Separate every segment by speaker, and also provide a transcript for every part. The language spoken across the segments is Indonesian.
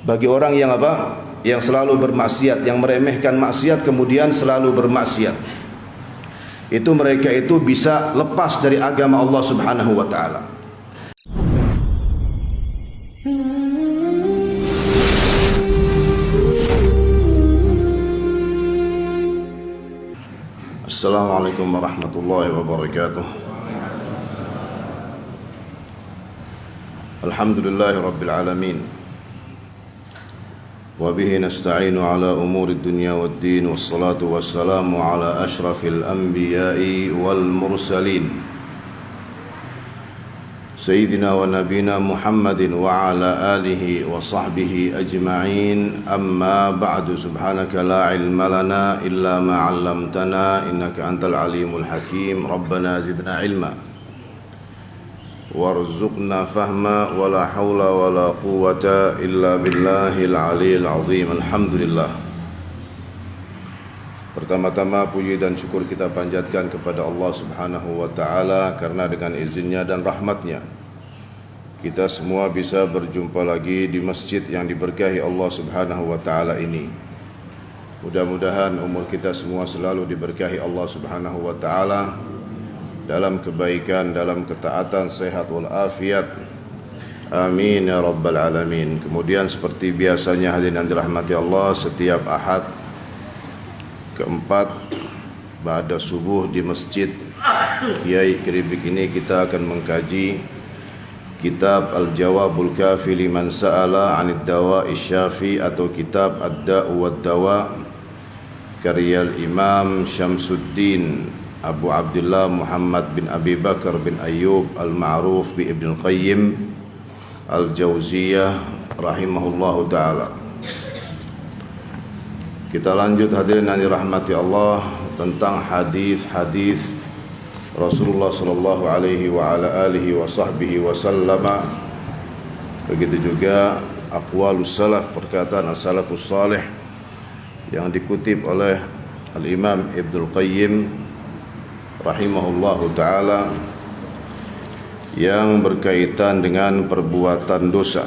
Speaker 1: bagi orang yang apa? Yang selalu bermaksiat, yang meremehkan maksiat kemudian selalu bermaksiat. Itu mereka itu bisa lepas dari agama Allah Subhanahu wa taala. Assalamualaikum warahmatullahi wabarakatuh. Alhamdulillahi rabbil alamin. وبه نستعين على أمور الدنيا والدين والصلاة والسلام على أشرف الأنبياء والمرسلين سيدنا ونبينا محمد وعلى آله وصحبه أجمعين. أما بعد، سبحانك لا علم لنا إلا ما علمتنا إنك أنت العليم الحكيم. ربنا زدنا علما warzuqna fahma wala haula wala quwwata illa billahil aliyil azim. Alhamdulillah. Pertama-tama puji dan syukur kita panjatkan kepada Allah Subhanahu wa taala, karena dengan izinnya dan rahmatnya kita semua bisa berjumpa lagi di masjid yang diberkahi Allah Subhanahu wa taala ini. Mudah-mudahan umur kita semua selalu diberkahi Allah Subhanahu wa taala dalam kebaikan, dalam ketaatan, sehat wal afiat. Amin ya rabbal alamin. Kemudian seperti biasanya hadirin yang dirahmati Allah, setiap Ahad keempat ba'da subuh di Masjid Kiai Keribik ini kita akan mengkaji kitab Al-Jawabul Kafi liman sa'ala 'anid dawa'i syafi, atau kitab Ad-Da'u wad-Dawa karya Imam Syamsuddin Abu Abdullah Muhammad bin Abi Bakar bin Ayyub al-Ma'ruf bi Ibn Qayyim al-Jauziyah rahimahullahu ta'ala. Kita lanjut hadirin yang dirahmati Allah tentang hadis-hadis Rasulullah sallallahu alaihi wa ala alihi wa sahbihi wa sallama. Begitu juga aqwalus salaf, perkataan as-salafus salih yang dikutip oleh Al-Imam Ibnu Qayyim rahimahullahu ta'ala yang berkaitan dengan perbuatan dosa.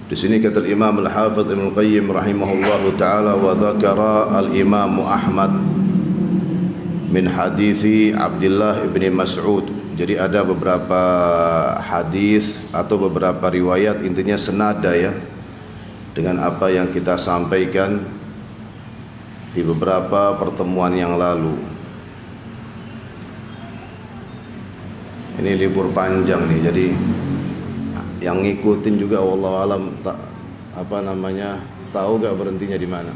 Speaker 1: Di sini kata Imam Al-Hafidh Ibnu Qayyim rahimahullahu ta'ala, wa dzakara al-Imam Ahmad min hadithi Abdullah ibn Mas'ud. Jadi ada beberapa hadis atau beberapa riwayat, intinya senada ya dengan apa yang kita sampaikan di beberapa pertemuan yang lalu. Ini libur panjang nih, jadi yang ngikutin juga wallahu alam tak tahu gak berhentinya di mana.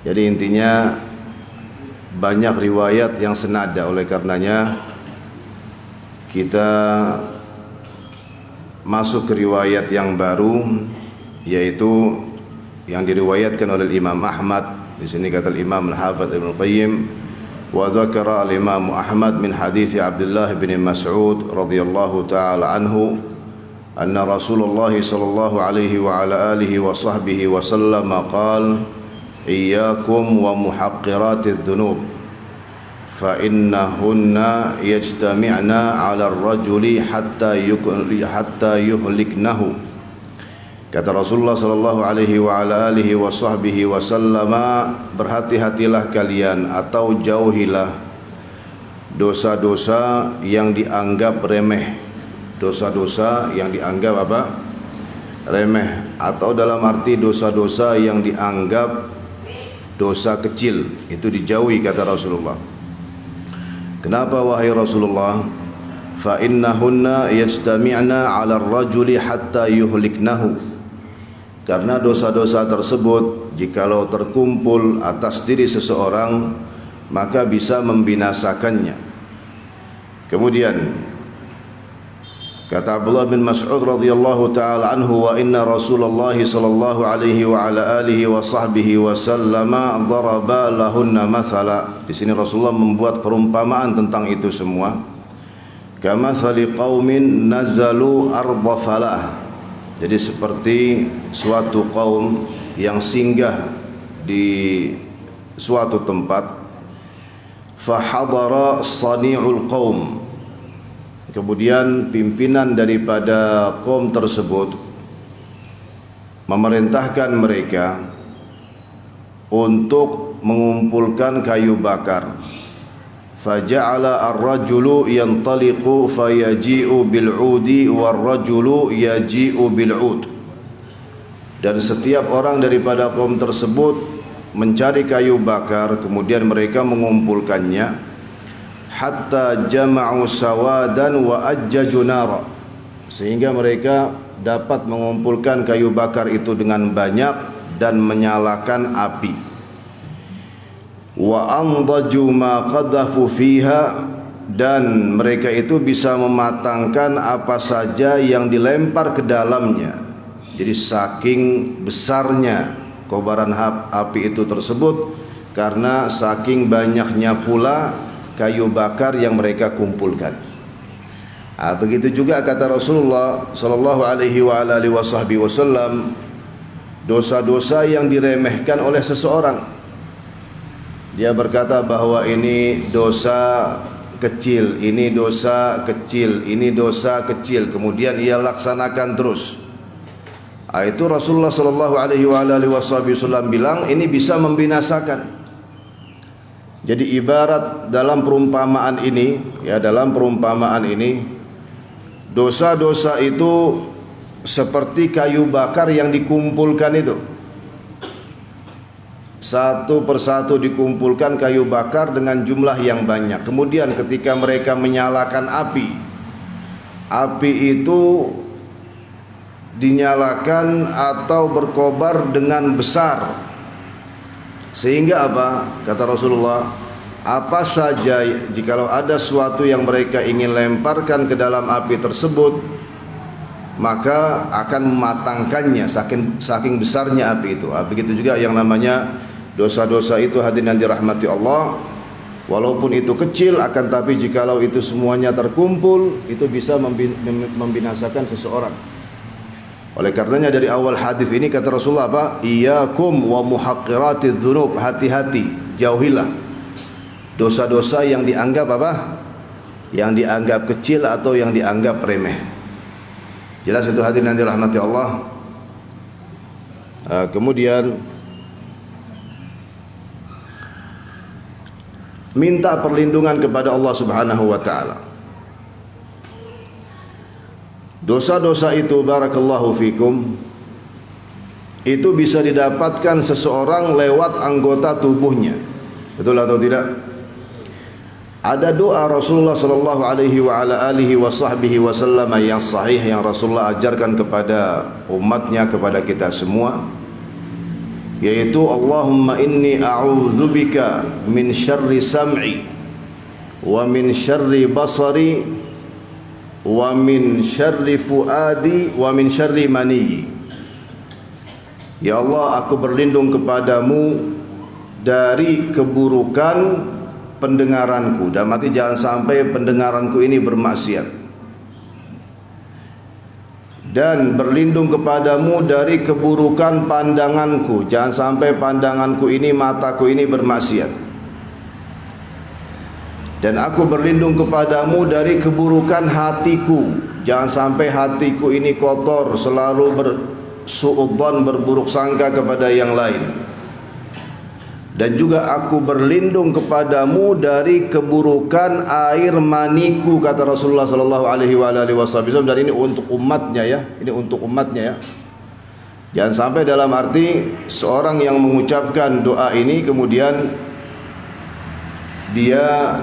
Speaker 1: Jadi intinya banyak riwayat yang senada, oleh karenanya kita masuk ke riwayat yang baru, yaitu yang diriwayatkan oleh Imam Ahmad. Di sini kata Imam Al-Hafidh Ibnu Qayyim, wa dzakara al-Imam Ahmad min hadits Abdullah bin Mas'ud radhiyallahu ta'ala anhu anna Rasulullah sallallahu alaihi wa ala alihi wa sahbihi wa sallam qala iyyakum wa muhaqqiratiz dzunub fa innahunna yajtami'na 'ala ar-rajuli hatta yuhliknahu. Kata Rasulullah sallallahu alaihi wa ala alihi wa sahbihi wa sallama, berhati-hatilah kalian atau jauhilah dosa-dosa yang dianggap remeh. Dosa-dosa yang dianggap apa? Remeh, atau dalam arti dosa-dosa yang dianggap dosa kecil, itu dijauhi kata Rasulullah. Kenapa wahai Rasulullah? Fa innahunna yajtami'na 'ala ar-rajuli hatta yuhliknahu. Karena dosa-dosa tersebut jikalau terkumpul atas diri seseorang, maka bisa membinasakannya. Kemudian kata Abdullah bin Mas'ud radhiyallahu ta'ala anhu, wa inna Rasulullah sallallahu alaihi wa ala alihi wa sahbihi wa sallama daraba lahunna mathala. Di sini Rasulullah membuat perumpamaan tentang itu semua. Kamathali qaumin nazalu ardha falah. Jadi seperti suatu kaum yang singgah di suatu tempat, fahadara sani'ul qaum, kemudian pimpinan daripada kaum tersebut memerintahkan mereka untuk mengumpulkan kayu bakar. Faja'ala ar-rajulu yantaliqu fayaji'u bil'udi war-rajulu yaji'u bil'ud. Dan setiap orang daripada kaum tersebut mencari kayu bakar, kemudian mereka mengumpulkannya hatta jama'u sawadan wa ajjaju nara, sehingga mereka dapat mengumpulkan kayu bakar itu dengan banyak dan menyalakan api. Wa andaju ma qadhafu fiha, dan mereka itu bisa mematangkan apa saja yang dilempar ke dalamnya. Jadi saking besarnya kobaran api itu tersebut karena saking banyaknya pula kayu bakar yang mereka kumpulkan. Begitu juga kata Rasulullah sallallahu alaihi wasallam, dosa-dosa yang diremehkan oleh seseorang. Dia berkata bahwa ini dosa kecil, ini dosa kecil, ini dosa kecil, kemudian ia laksanakan terus. Itu Rasulullah sallallahu alaihi wasallam bilang ini bisa membinasakan. Jadi ibarat dalam perumpamaan ini, ya, dalam perumpamaan ini, dosa-dosa itu seperti kayu bakar yang dikumpulkan itu. Satu persatu dikumpulkan kayu bakar dengan jumlah yang banyak. Kemudian ketika mereka menyalakan api, api itu dinyalakan atau berkobar dengan besar. Sehingga apa? Kata Rasulullah, apa saja jikalau ada sesuatu yang mereka ingin lemparkan ke dalam api tersebut, maka akan mematangkannya saking besarnya api itu. Begitu juga yang namanya dosa-dosa itu, hadirin yang dirahmati Allah, walaupun itu kecil, akan tapi jikalau itu semuanya terkumpul, itu bisa membinasakan seseorang. Oleh karenanya dari awal hadis ini kata Rasulullah apa? Iyyakum wa muhaqqiratiz dzunub, hati-hati, jauhilah dosa-dosa yang dianggap apa? Yang dianggap kecil atau yang dianggap remeh. Jelas itu hadirin yang dirahmati Allah. Kemudian minta perlindungan kepada Allah Subhanahu wa taala. Dosa-dosa itu, barakallahu fikum, itu bisa didapatkan seseorang lewat anggota tubuhnya. Betul atau tidak? Ada doa Rasulullah sallallahu alaihi wasallam yang sahih, yang Rasulullah ajarkan kepada umatnya, kepada kita semua, yaitu Allahumma inni a'udzubika min syarri sam'i wa min syarri basari wa min syarri fuadi wa min syarri mani. Ya Allah, aku berlindung kepadamu dari keburukan pendengaranku, dan mati jangan sampai pendengaranku ini bermaksiat, dan berlindung kepadamu dari keburukan pandanganku, jangan sampai pandanganku ini, mataku ini bermaksiat. Dan aku berlindung kepadamu dari keburukan hatiku, jangan sampai hatiku ini kotor, selalu bersuudzon, berburuk sangka kepada yang lain. Dan juga aku berlindung kepadamu dari keburukan air maniku, kata Rasulullah sallallahu alaihi wasallam. Dan ini untuk umatnya ya, ini untuk umatnya ya. Jangan sampai dalam arti seorang yang mengucapkan doa ini kemudian dia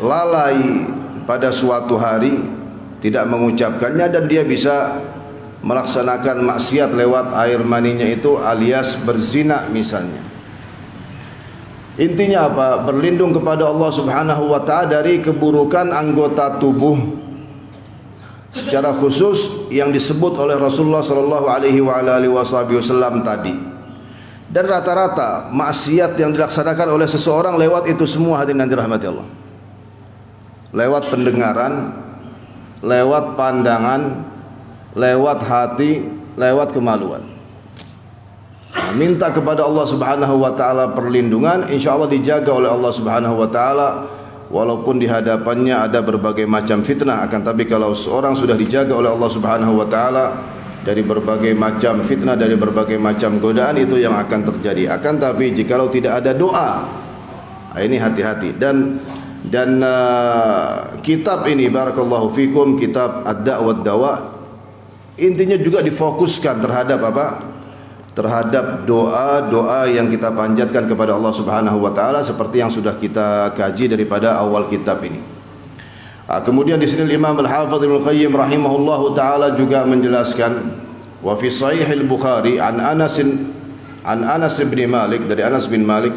Speaker 1: lalai pada suatu hari, tidak mengucapkannya, dan dia bisa melaksanakan maksiat lewat air maninya itu, alias berzina misalnya. Intinya apa? Berlindung kepada Allah Subhanahu wa taala dari keburukan anggota tubuh, secara khusus yang disebut oleh Rasulullah sallallahu alaihi wasallam tadi. Dan rata-rata maksiat yang dilaksanakan oleh seseorang lewat itu semua, hadirin yang dirahmati Allah. Lewat pendengaran, lewat pandangan, lewat hati, lewat kemaluan. Minta kepada Allah Subhanahu wa taala perlindungan, insyaallah dijaga oleh Allah Subhanahu wa taala, walaupun di hadapannya ada berbagai macam fitnah. Akan tapi kalau seorang sudah dijaga oleh Allah Subhanahu wa taala dari berbagai macam fitnah, dari berbagai macam godaan itu yang akan terjadi. Akan tapi jikalau tidak ada doa, ini hati-hati. Dan kitab ini barakallahu fikum, kitab Ad-Da' wad Dawa, intinya juga difokuskan terhadap apa? Terhadap doa-doa yang kita panjatkan kepada Allah Subhanahu wa taala seperti yang sudah kita kaji daripada awal kitab ini. Kemudian di sini Imam Al-Hafidz Ibnu Qayyim rahimahullahu taala juga menjelaskan, wa fi Sahih Al-Bukhari an Anas bin Malik, dari Anas bin Malik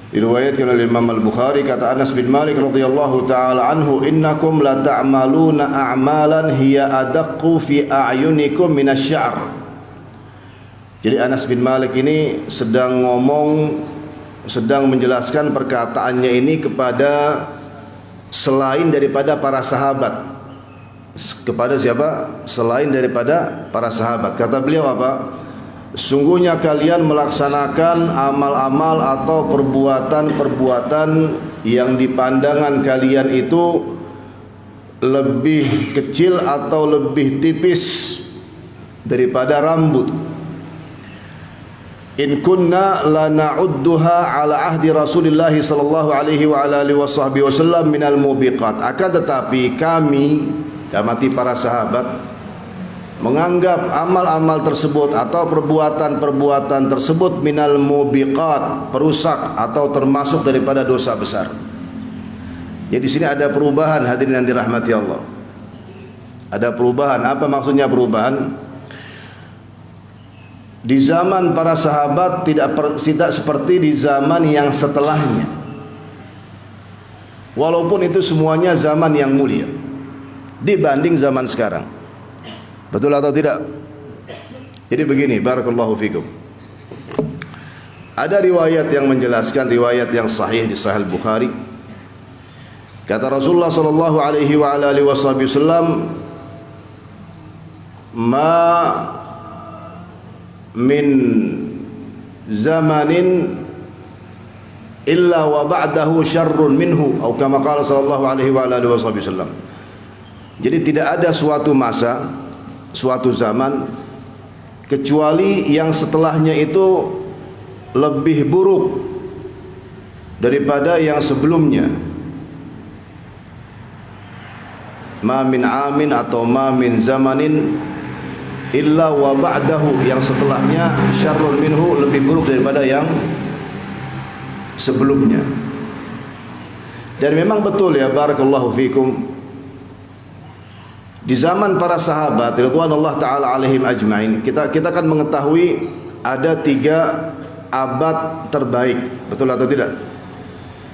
Speaker 1: diriwayatkan oleh Imam Al-Bukhari, kata Anas bin Malik radhiyallahu taala anhu, innakum la ta'maluna a'malan hiya adaqqu fi a'yunikum minasy-sya'r. Jadi Anas bin Malik ini sedang menjelaskan perkataannya ini kepada selain daripada para sahabat. Kepada siapa? Selain daripada para sahabat. Kata beliau apa? Sungguhnya kalian melaksanakan amal-amal atau perbuatan-perbuatan yang di pandangan kalian itu lebih kecil atau lebih tipis daripada rambut. In kunna la na'udduha ala ahdi Rasulillah sallallahu alaihi wa ala alihi wasallam minal mubiqat. Akan tetapi kami, damati para sahabat, menganggap amal-amal tersebut atau perbuatan-perbuatan tersebut minal mubiqat, perusak atau termasuk daripada dosa besar. Jadi di sini ada perubahan, hadirin yang dirahmati Allah. Ada perubahan. Apa maksudnya perubahan? Di zaman para sahabat tidak seperti di zaman yang setelahnya. Walaupun itu semuanya zaman yang mulia dibanding zaman sekarang. Betul atau tidak? Jadi begini, barakallahu fikum. Ada riwayat yang menjelaskan, riwayat yang sahih di Sahih Bukhari. Kata Rasulullah sallallahu alaihi wa alihi wasallam, ma min zamanin illa wa ba'dahu syarrun minhu, atau kama qala sallallahu alaihi wa alihi wasallam. Jadi tidak ada suatu masa, suatu zaman kecuali yang setelahnya itu lebih buruk daripada yang sebelumnya. Ma min amin atau ma min zamanin illa wa ba'dahu, yang setelahnya syarrun minhu, lebih buruk daripada yang sebelumnya. Dan memang betul ya, barakallahu fikum, di zaman para sahabat ridwanullah taala alaihim ajmain, kita kan mengetahui ada 3 abad terbaik, betul atau tidak?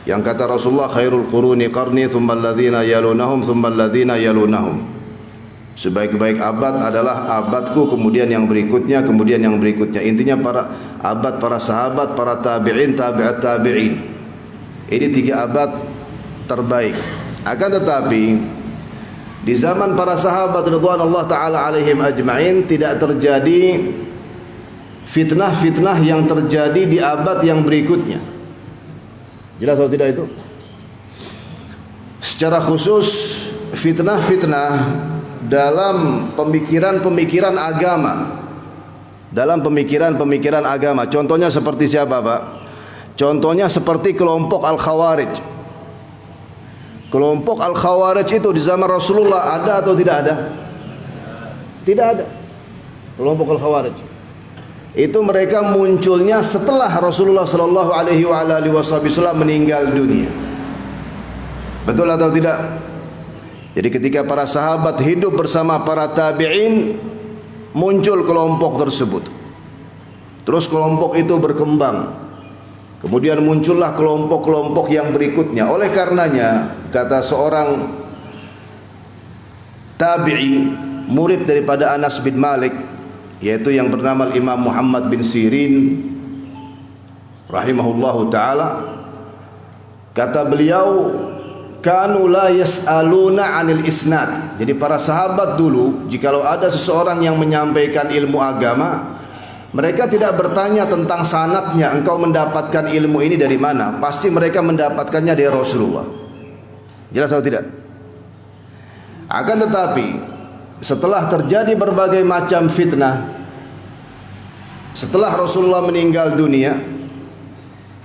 Speaker 1: Yang kata Rasulullah, khairul quruni qarni thumma alladhina yalunahum thumma alladhina yalunahum. Sebaik-baik abad adalah abadku, kemudian yang berikutnya, kemudian yang berikutnya. Intinya para sahabat, para tabi'in, tabi'at tabi'in. Ini 3 abad terbaik. Akan tetapi di zaman para sahabat radhiyallahu taala alaihim ajmain tidak terjadi fitnah-fitnah yang terjadi di abad yang berikutnya. Jelas atau tidak itu? Secara khusus fitnah-fitnah dalam pemikiran-pemikiran agama, dalam pemikiran-pemikiran agama. Contohnya seperti siapa, Pak? Contohnya seperti kelompok Al-Khawarij. Kelompok Al-Khawarij itu di zaman Rasulullah ada atau tidak ada? Tidak ada. Kelompok Al-Khawarij itu mereka munculnya setelah Rasulullah sallallahu alaihi wasallam meninggal dunia. Betul atau tidak? Jadi ketika para sahabat hidup bersama para tabi'in, muncul kelompok tersebut. Terus kelompok itu berkembang. Kemudian muncullah kelompok-kelompok yang berikutnya. Oleh karenanya, kata seorang tabi'i, murid daripada Anas bin Malik, yaitu yang bernama Imam Muhammad bin Sirin rahimahullahu taala, kata beliau, kanu la yas'aluna 'anil isnad. Jadi para sahabat dulu, jikalau ada seseorang yang menyampaikan ilmu agama, mereka tidak bertanya tentang sanadnya, engkau mendapatkan ilmu ini dari mana? Pasti mereka mendapatkannya dari Rasulullah. Jelas atau tidak? Akan tetapi setelah terjadi berbagai macam fitnah, setelah Rasulullah meninggal dunia,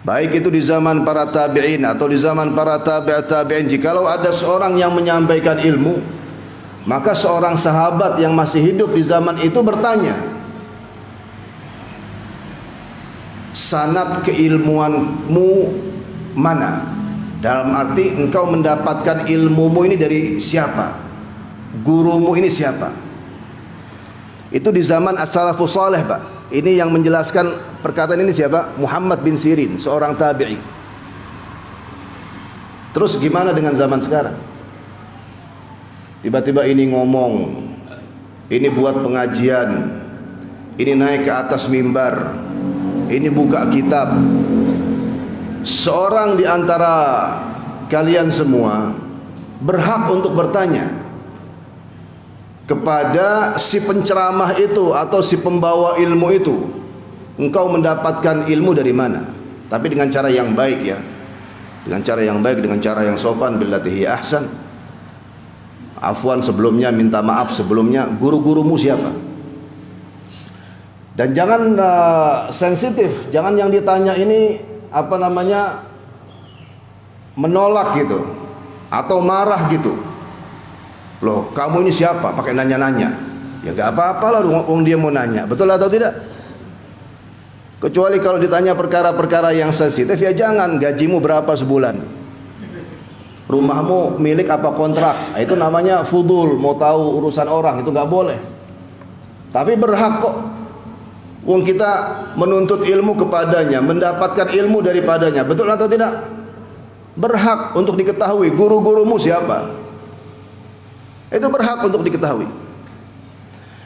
Speaker 1: baik itu di zaman para tabi'in atau di zaman para tabi'in, jikalau ada seorang yang menyampaikan ilmu, maka seorang sahabat yang masih hidup di zaman itu bertanya, sanad keilmuanmu mana? Dalam arti engkau mendapatkan ilmumu ini dari siapa? Gurumu ini siapa? Itu di zaman as-salafus saleh, Pak. Ini yang menjelaskan perkataan ini siapa? Muhammad bin Sirin, seorang tabi'i. Terus gimana dengan zaman sekarang? Tiba-tiba ini ngomong, ini buat pengajian, ini naik ke atas mimbar, ini buka kitab. Seorang di antara kalian semua berhak untuk bertanya kepada si penceramah itu atau si pembawa ilmu itu, engkau mendapatkan ilmu dari mana? Tapi dengan cara yang baik ya, dengan cara yang baik, dengan cara yang sopan, billatihi ahsan. Afwan sebelumnya, minta maaf sebelumnya. Guru-gurumu siapa? Dan jangan sensitif, jangan yang ditanya ini menolak gitu atau marah gitu. Loh, kamu ini siapa? Pakai nanya-nanya. Ya gak apa-apa lah, orang dia mau nanya. Betul atau tidak? Kecuali kalau ditanya perkara-perkara yang sensitif, ya jangan. Gajimu berapa sebulan? Rumahmu milik apa kontrak? Itu namanya fudul, mau tahu urusan orang, itu gak boleh. Tapi berhak kok. Wong kita menuntut ilmu kepadanya, mendapatkan ilmu daripadanya. Betul atau tidak? Berhak untuk diketahui guru-gurumu siapa. Itu berhak untuk diketahui.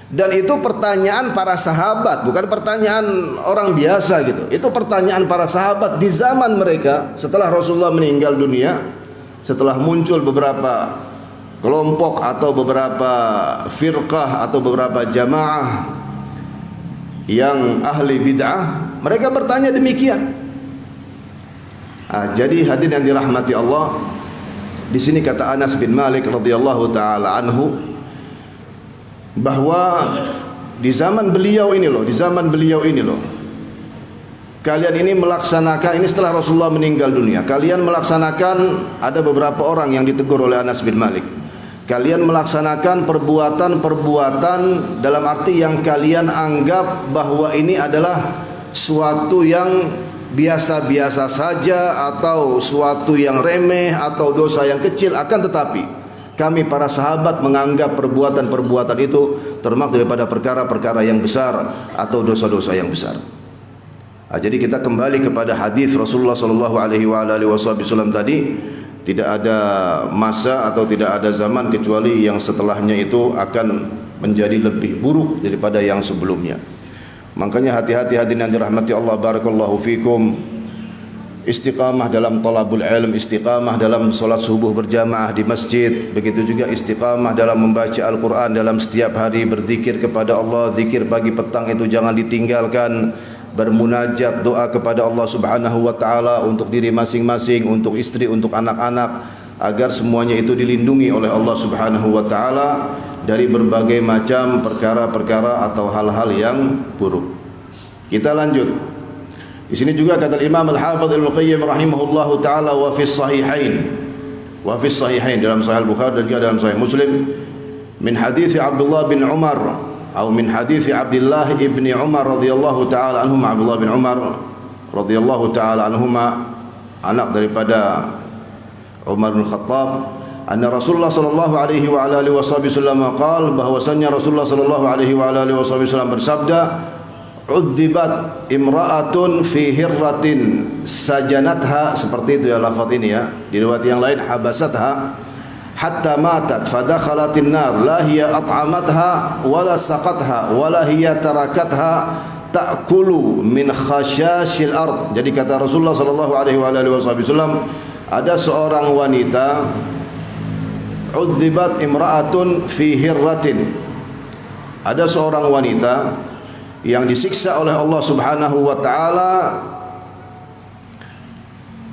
Speaker 1: Dan itu pertanyaan para sahabat, bukan pertanyaan orang biasa gitu. Itu pertanyaan para sahabat di zaman mereka setelah Rasulullah meninggal dunia, setelah muncul beberapa kelompok atau beberapa firqah atau beberapa jamaah yang ahli bid'ah, mereka bertanya demikian. Jadi hadirin yang dirahmati Allah, di sini kata Anas bin Malik radhiyallahu taala anhu bahwa di zaman beliau ini loh, kalian ini melaksanakan, ini setelah Rasulullah meninggal dunia, kalian melaksanakan, ada beberapa orang yang ditegur oleh Anas bin Malik. Kalian melaksanakan perbuatan-perbuatan dalam arti yang kalian anggap bahwa ini adalah suatu yang biasa-biasa saja atau suatu yang remeh atau dosa yang kecil, akan tetapi kami para sahabat menganggap perbuatan-perbuatan itu termasuk daripada perkara-perkara yang besar atau dosa-dosa yang besar. Jadi kita kembali kepada hadis Rasulullah sallallahu alaihi wasallam tadi, tidak ada masa atau tidak ada zaman kecuali yang setelahnya itu akan menjadi lebih buruk daripada yang sebelumnya. Makanya hati-hati hadirin yang dirahmati Allah, barakallahu fikum. Istiqamah dalam talabul ilm, istiqamah dalam salat subuh berjamaah di masjid, begitu juga istiqamah dalam membaca Al-Quran dalam setiap hari, berzikir kepada Allah, zikir pagi petang itu jangan ditinggalkan, bermunajat doa kepada Allah Subhanahu wa taala untuk diri masing-masing, untuk istri, untuk anak-anak, agar semuanya itu dilindungi oleh Allah Subhanahu wa taala dari berbagai macam perkara-perkara atau hal-hal yang buruk. Kita lanjut. Di sini juga kata Imam Al-Hafidz Al-Muqayyim rahimahullahu taala, wa fi sahihain dalam Sahih Bukhari dan juga dalam Sahih Muslim, min hadits Abdullah bin Umar atau min hadits Abdullah ibni Umar radhiyallahu taala anhuma, Abdullah bin Umar radhiyallahu taala anhuma, anak daripada Umar bin Khattab, anna Rasulullah sallallahu alaihi wa alihi wasallam qala, bahwasanya Rasulullah sallallahu alaihi wa alihi wasallam bersabda, udzibat imra'atun fi hirratin sajanatha, seperti itu ya lafaz ini ya. Di riwayat yang lain habasatha hatta matat fadakhalatin nar la hiya at'amatha wala saqatha wala hiya tarakatha ta'kulu min khashashil ard. Jadi kata Rasulullah sallallahu alaihi wa alihi wasallam, ada seorang wanita, udzibat imra'atun fi hirratin, ada seorang wanita yang disiksa oleh Allah Subhanahu wa taala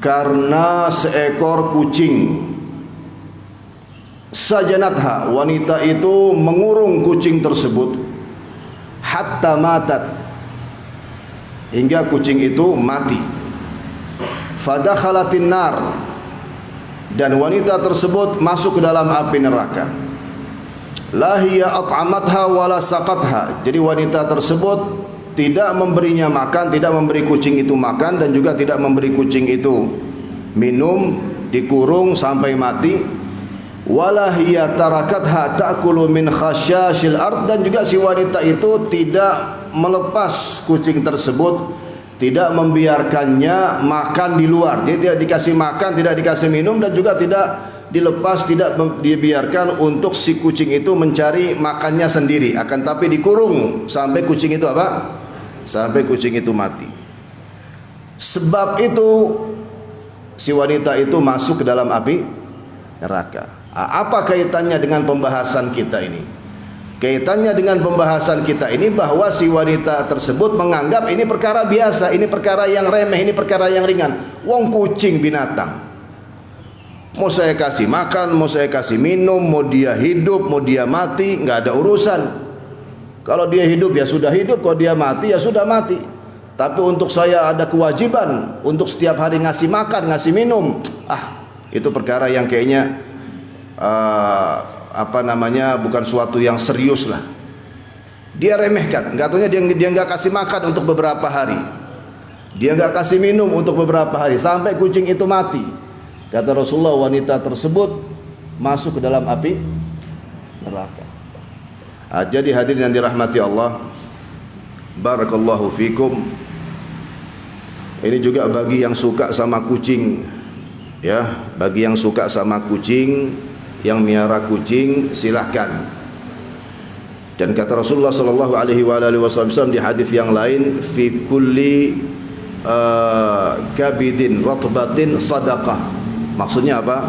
Speaker 1: karena seekor kucing Sajanatha, wanita itu mengurung kucing tersebut hatta matat, hingga kucing itu mati. Fadakhalatin nar, dan wanita tersebut masuk ke dalam api neraka. La hiya at'amatha wala saqatha, jadi wanita tersebut tidak memberinya makan, tidak memberi kucing itu makan, dan juga tidak memberi kucing itu minum, dikurung sampai mati. Wala hiya tarakatha ta'kulu min khasyashil ard, dan juga si wanita itu tidak melepas kucing tersebut, tidak membiarkannya makan di luar. Jadi tidak dikasih makan, tidak dikasih minum, dan juga tidak dilepas, tidak dibiarkan untuk si kucing itu mencari makannya sendiri, akan tapi dikurung sampai kucing itu apa? Sampai kucing itu mati. Sebab itu si wanita itu masuk ke dalam api neraka. Apa kaitannya dengan pembahasan kita ini? Kaitannya dengan pembahasan kita ini bahwa si wanita tersebut menganggap ini perkara biasa, ini perkara yang remeh, ini perkara yang ringan. Wong kucing binatang, mau saya kasih makan, mau saya kasih minum, mau dia hidup, mau dia mati, nggak ada urusan. Kalau dia hidup ya sudah hidup, kalau dia mati ya sudah mati. Tapi untuk saya ada kewajiban untuk setiap hari ngasih makan, ngasih minum. Itu perkara yang kayaknya bukan suatu yang serius lah. Dia remehkan, nggak taunya dia nggak kasih makan untuk beberapa hari, dia nggak kasih minum untuk beberapa hari sampai kucing itu mati. Kata Rasulullah, wanita tersebut masuk ke dalam api neraka. Jadi hadirin yang dirahmati Allah, barakallahu fikum. Ini juga bagi yang suka sama kucing, ya, bagi yang suka sama kucing, yang miara kucing, silahkan. Dan kata Rasulullah sallallahu alaihi wasallam di hadis yang lain, fi kulli kabidin ratbatin sadaqah. Maksudnya apa?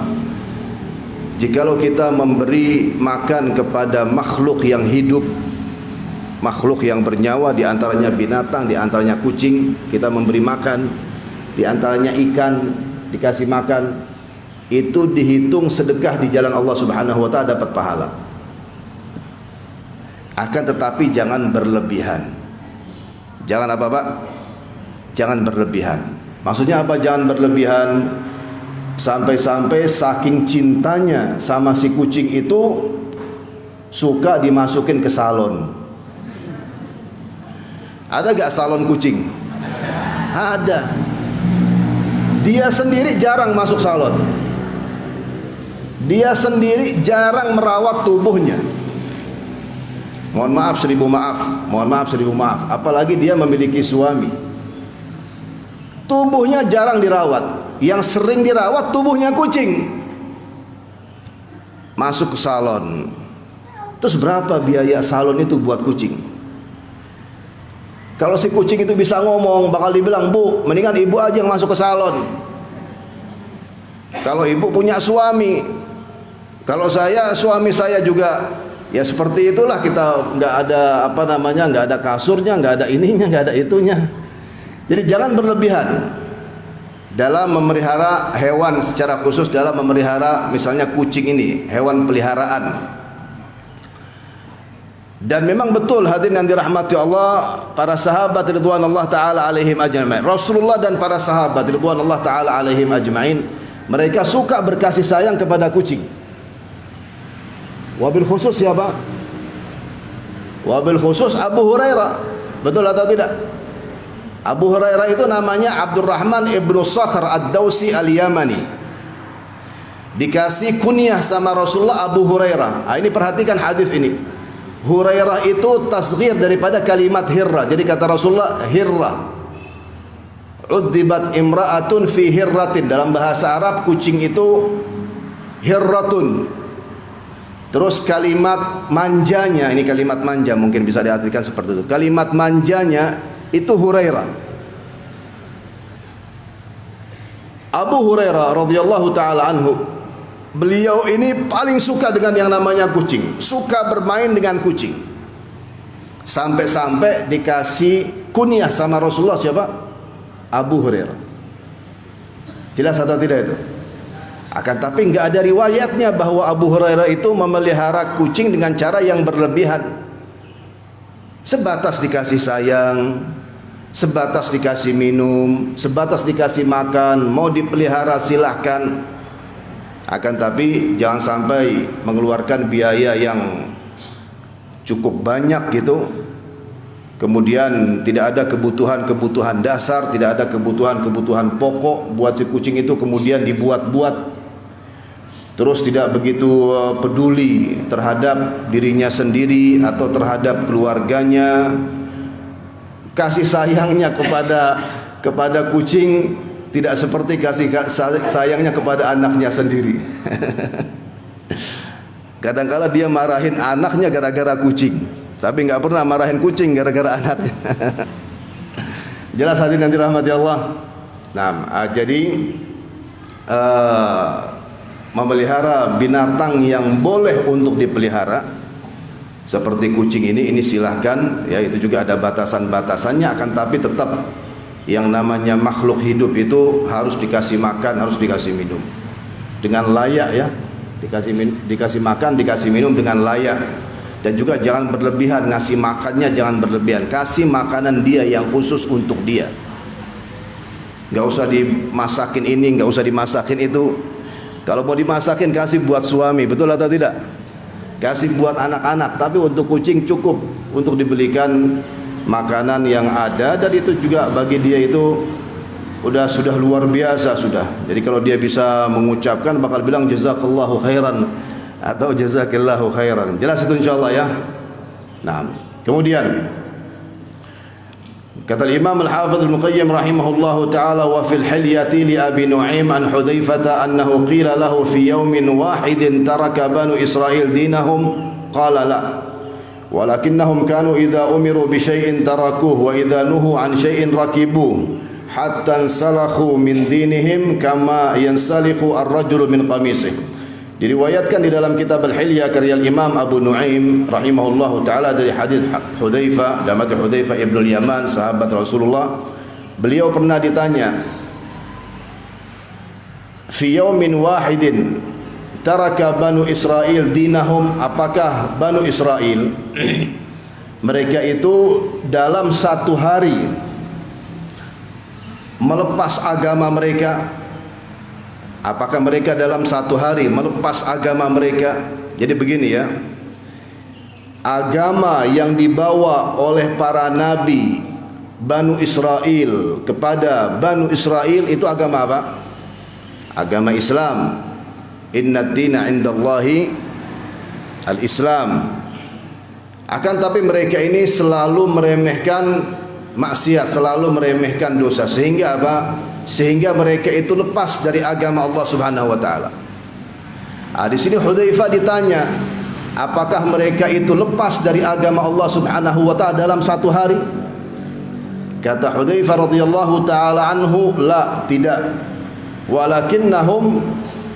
Speaker 1: Jikalau kita memberi makan kepada makhluk yang hidup, makhluk yang bernyawa, di antaranya binatang, di antaranya kucing, kita memberi makan, di antaranya ikan dikasih makan, itu dihitung sedekah di jalan Allah Subhanahu wa taala, dapat pahala. Akan tetapi jangan berlebihan. Jangan apa, Pak? Jangan berlebihan. Maksudnya apa jangan berlebihan? Sampai-sampai saking cintanya sama si kucing itu suka dimasukin ke salon. Ada gak salon kucing? Ada. Dia sendiri jarang masuk salon. Dia sendiri jarang merawat tubuhnya. Mohon maaf seribu maaf, mohon maaf seribu maaf. Apalagi dia memiliki suami. Tubuhnya jarang dirawat. Yang sering dirawat tubuhnya kucing. Masuk ke salon. Terus berapa biaya salon itu buat kucing? Kalau si kucing itu bisa ngomong, bakal dibilang, "Bu, mendingan ibu aja yang masuk ke salon." Kalau ibu punya suami, kalau saya, suami saya juga ya seperti itulah, kita nggak ada nggak ada kasurnya, nggak ada ininya, nggak ada itunya. Jadi jangan berlebihan dalam memelihara hewan, secara khusus dalam memelihara misalnya kucing ini, hewan peliharaan. Dan memang betul hadirin yang dirahmati Allah, para sahabat ridwanullah taala alaihim ajma'in, Rasulullah dan para sahabat ridwanullah taala alaihim ajma'in, mereka suka berkasih sayang kepada kucing. Wabil khusus siapa? Wabil khusus Abu Hurairah. Betul atau tidak? Abu Hurairah itu namanya Abdurrahman ibnu Sakhr ad-Dawsi al-Yamani. Dikasih kunyah sama Rasulullah Abu Hurairah. Ini perhatikan hadis ini. Hurairah itu tasghir daripada kalimat hirra. Jadi kata Rasulullah, hirra. Udzibat imra'atun fi hirratin. Dalam bahasa Arab kucing itu hirratun. Terus kalimat manjanya, ini kalimat manja mungkin bisa diartikan seperti itu. Kalimat manjanya itu Hurairah. Abu Hurairah radhiyallahu taala anhu, beliau ini paling suka dengan yang namanya kucing, suka bermain dengan kucing. Sampai-sampai dikasih kunyah sama Rasulullah siapa? Abu Hurairah. Jelas atau tidak itu?
Speaker 2: Akan tapi nggak ada riwayatnya bahwa Abu Hurairah itu memelihara kucing dengan cara yang berlebihan. Sebatas dikasih sayang, sebatas dikasih minum, sebatas dikasih makan, mau dipelihara silahkan. Akan tapi jangan sampai mengeluarkan biaya yang cukup banyak gitu. Kemudian tidak ada kebutuhan-kebutuhan dasar, tidak ada kebutuhan-kebutuhan pokok buat si kucing itu, kemudian dibuat-buat. Terus tidak begitu peduli terhadap dirinya sendiri atau terhadap keluarganya. Kasih sayangnya kepada kucing tidak seperti kasih sayangnya kepada anaknya sendiri. Kadang-kala dia marahin anaknya gara-gara kucing, tapi nggak pernah marahin kucing gara-gara anaknya. Jelas hadirin yang dirahmati Allah. Nah, jadi memelihara binatang yang boleh untuk dipelihara seperti kucing ini silahkan ya, itu juga ada batasan-batasannya. Akan tapi tetap yang namanya makhluk hidup itu harus dikasih makan, harus dikasih minum dengan layak ya, dikasih makan, dikasih minum dengan layak. Dan juga jangan berlebihan, ngasih makannya jangan berlebihan. Kasih makanan dia yang khusus untuk dia, nggak usah dimasakin ini, nggak usah dimasakin itu. Kalau mau dimasakin kasih buat suami, betul atau tidak? Kasih buat anak-anak, tapi untuk kucing cukup untuk dibelikan makanan yang ada, dan itu juga bagi dia itu sudah luar biasa sudah. Jadi kalau dia bisa mengucapkan bakal bilang jazakallahu khairan atau jazakillahu khairan. Jelas itu insyaallah ya. Nah, kemudian kata Imam Al-Hafidh Al-Muqayyim rahimahullahu ta'ala, wa fil hilyati li Abi Nu'aim an Hudzaifah annahu qila lahu fi yawmin wahidin taraka banu Israil dinahum qala la walakinnahum kanu idza umiru bi syai'in tarakuhu wa idza nuhu an syai'in rakibuhu hatta salakhu min dinihim kama yansalikhu ar-rajulu min qamisihi. Diriwayatkan di dalam kitab Al-Hilya karya Imam Abu Nu'aim rahimahullahu taala dari hadis Hudzaifah, damati Hudzaifah ibnul Yaman, sahabat Rasulullah. Beliau pernah ditanya, fi yaumin wahidin taraka banu Israil dinahum, apakah banu Israil mereka itu dalam satu hari melepas agama mereka? Apakah mereka dalam satu hari melepas agama mereka? Jadi begini ya, agama yang dibawa oleh para nabi Banu Israel kepada Banu Israel itu agama apa? Agama Islam. Inna ad-dina indallahi al-Islam. Akan tapi mereka ini selalu meremehkan maksiat, selalu meremehkan dosa, sehingga apa? Sehingga mereka itu lepas dari agama Allah Subhanahu wa taala. Di sini Hudzaifah ditanya, apakah mereka itu lepas dari agama Allah Subhanahu wa taala dalam satu hari? Kata Hudzaifah radhiyallahu taala anhu, la, tidak. Walakinnahum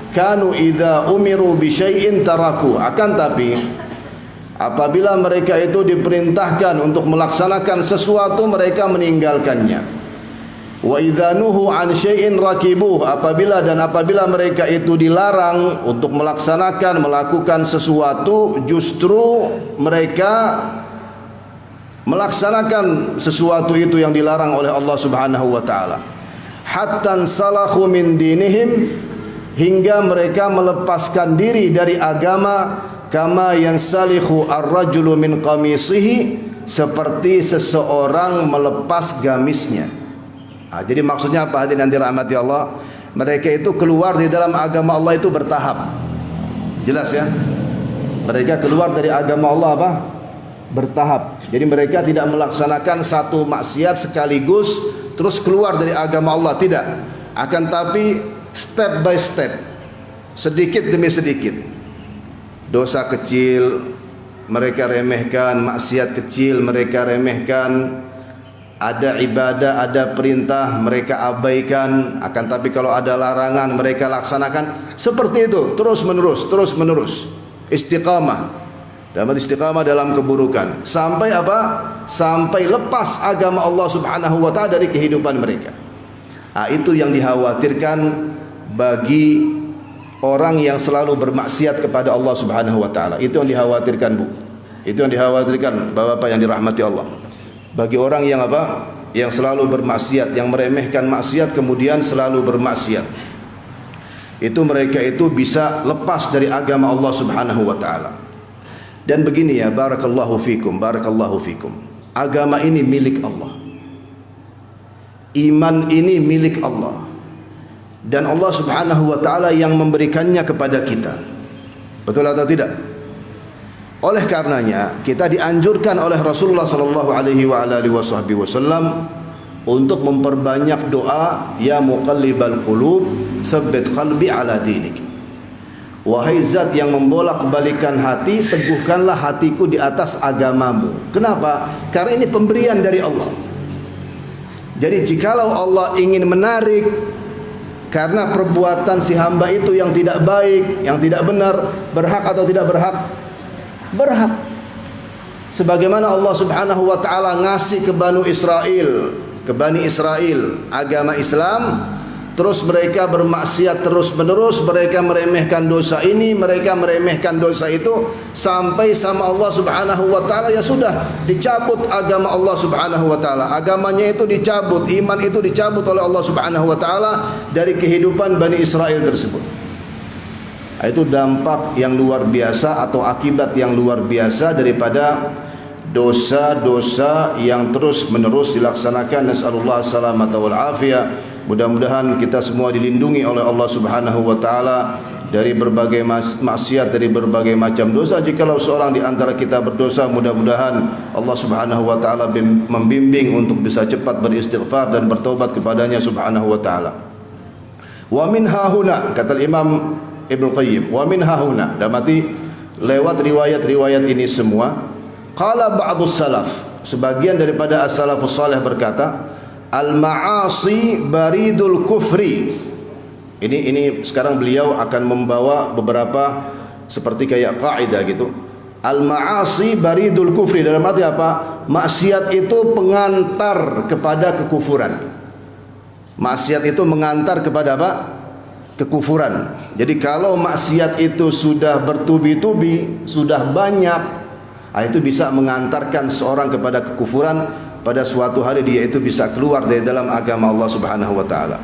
Speaker 2: kanu idza umiru bi syai'in taraku. Akan tapi apabila mereka itu diperintahkan untuk melaksanakan sesuatu, mereka meninggalkannya. Wa idza nuhu an syai'in rakibuh, apabila mereka itu dilarang untuk melakukan sesuatu, justru mereka melaksanakan sesuatu itu yang dilarang oleh Allah Subhanahu wa taala. Hatta salakhu min dinihim, hingga mereka melepaskan diri dari agama, kama yansalikhu ar-rajulu min qamisihi, seperti seseorang melepas gamisnya. Jadi maksudnya apa hadirin yang dirahmati Allah? Mereka itu keluar di dalam agama Allah itu bertahap. Jelas ya? Mereka keluar dari agama Allah apa? Bertahap. Jadi mereka tidak melaksanakan satu maksiat sekaligus terus keluar dari agama Allah, tidak. Akan tapi step by step, sedikit demi sedikit. Dosa kecil mereka remehkan, maksiat kecil mereka remehkan, ada ibadah, ada perintah mereka abaikan. Akan tapi kalau ada larangan mereka laksanakan. Seperti itu terus menerus istiqamah dalam keburukan, sampai apa? Sampai lepas agama Allah Subhanahu wa taala dari kehidupan mereka. Itu yang dikhawatirkan bagi orang yang selalu bermaksiat kepada Allah Subhanahu wa taala. Itu yang dikhawatirkan, Bu. Itu yang dikhawatirkan Bapak-bapak yang dirahmati Allah. Bagi orang yang apa? Yang selalu bermaksiat, yang meremehkan maksiat kemudian selalu bermaksiat. Itu mereka itu bisa lepas dari agama Allah Subhanahu wa taala. Dan begini ya, barakallahu fikum, barakallahu fikum. Agama ini milik Allah. Iman ini milik Allah. Dan Allah Subhanahu wa taala yang memberikannya kepada kita. Betul atau tidak? Oleh karenanya kita dianjurkan oleh Rasulullah sallallahu alaihi wasallam untuk memperbanyak doa, ya muqallibal qulub, tsabbit qalbi ala dinik. Wahai zat yang membolak-balikan hati, teguhkanlah hatiku di atas agamamu. Kenapa? Karena ini pemberian dari Allah. Jadi jikalau Allah ingin menarik karena perbuatan si hamba itu yang tidak baik, yang tidak benar, berhak atau tidak berhak? Berhak. Sebagaimana Allah Subhanahu wa taala ngasih ke Bani Israel agama Islam, terus mereka bermaksiat terus menerus, mereka meremehkan dosa ini, mereka meremehkan dosa itu, sampai sama Allah Subhanahu wa taala ya sudah dicabut agama Allah Subhanahu wa taala. Agamanya itu dicabut, iman itu dicabut oleh Allah Subhanahu wa taala dari kehidupan Bani Israel tersebut. Itu dampak yang luar biasa atau akibat yang luar biasa daripada dosa-dosa yang terus menerus dilaksanakan. Nasallallahu salamata wal afiyah. Mudah-mudahan kita semua dilindungi oleh Allah Subhanahu wa taala dari berbagai maksiat, dari berbagai macam dosa. Jikalau seorang di antara kita berdosa, mudah-mudahan Allah Subhanahu wa taala membimbing untuk bisa cepat beristighfar dan bertobat kepadanya Subhanahu wa taala. Wa min hahuna, kata Imam Ibnu Qayyim, wa min hahuna, dan mati lewat riwayat-riwayat ini semua, qala ba'dus salaf, sebagian daripada as-salafus salih berkata, al-ma'asi baridul kufri. Ini sekarang beliau akan membawa beberapa seperti kayak kaidah gitu. Al-ma'asi baridul kufri, dalam arti apa? Maksiat itu pengantar kepada kekufuran. Maksiat itu mengantar kepada apa? Kekufuran. Jadi kalau maksiat itu sudah bertubi-tubi, sudah banyak, itu bisa mengantarkan seorang kepada kekufuran. Pada suatu hari dia itu bisa keluar dari dalam agama Allah Subhanahu wa taala.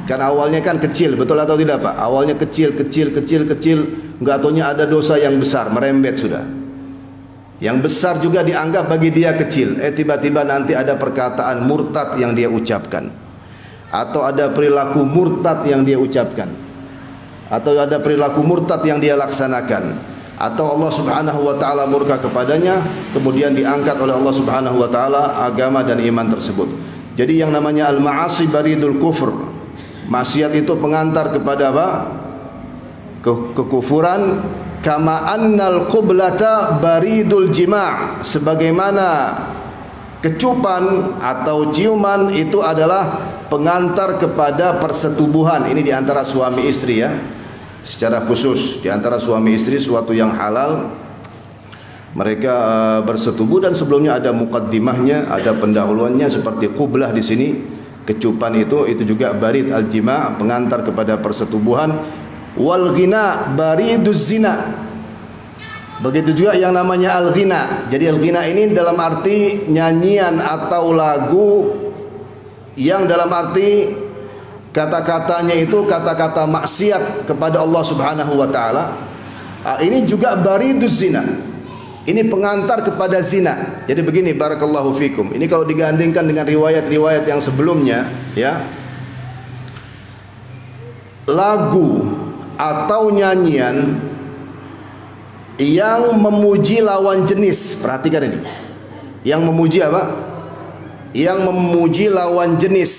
Speaker 2: Karena awalnya kan kecil, betul atau tidak Pak? Awalnya kecil, enggak taunya ada dosa yang besar, merembet sudah. Yang besar juga dianggap bagi dia kecil. Tiba-tiba nanti ada perkataan murtad yang dia ucapkan, atau ada perilaku murtad yang dia ucapkan, atau ada perilaku murtad yang dia laksanakan, atau Allah Subhanahu wa taala murka kepadanya, kemudian diangkat oleh Allah Subhanahu wa taala agama dan iman tersebut. Jadi yang namanya al-ma'asi baridul kufur, maksiat itu pengantar kepada apa? Kekufuran. Kama annal qiblata baridul jima', sebagaimana kecupan atau ciuman itu adalah pengantar kepada persetubuhan. Ini di antara suami istri ya, secara khusus di antara suami istri suatu yang halal, mereka bersetubuh, dan sebelumnya ada muqaddimahnya, ada pendahuluannya seperti qublah di sini. Kecupan itu juga barid al-jima', pengantar kepada persetubuhan. Wal ghina bariduz zina. Begitu juga yang namanya al-ghina. Jadi al-ghina ini dalam arti nyanyian atau lagu yang dalam arti kata-katanya itu kata-kata maksiat kepada Allah Subhanahu wa taala. Ini juga bariduz zina. Ini pengantar kepada zina. Jadi begini, barakallahu fikum. Ini kalau digandingkan dengan riwayat-riwayat yang sebelumnya ya. Lagu atau nyanyian yang memuji lawan jenis, perhatikan ini. Yang memuji apa? Yang memuji lawan jenis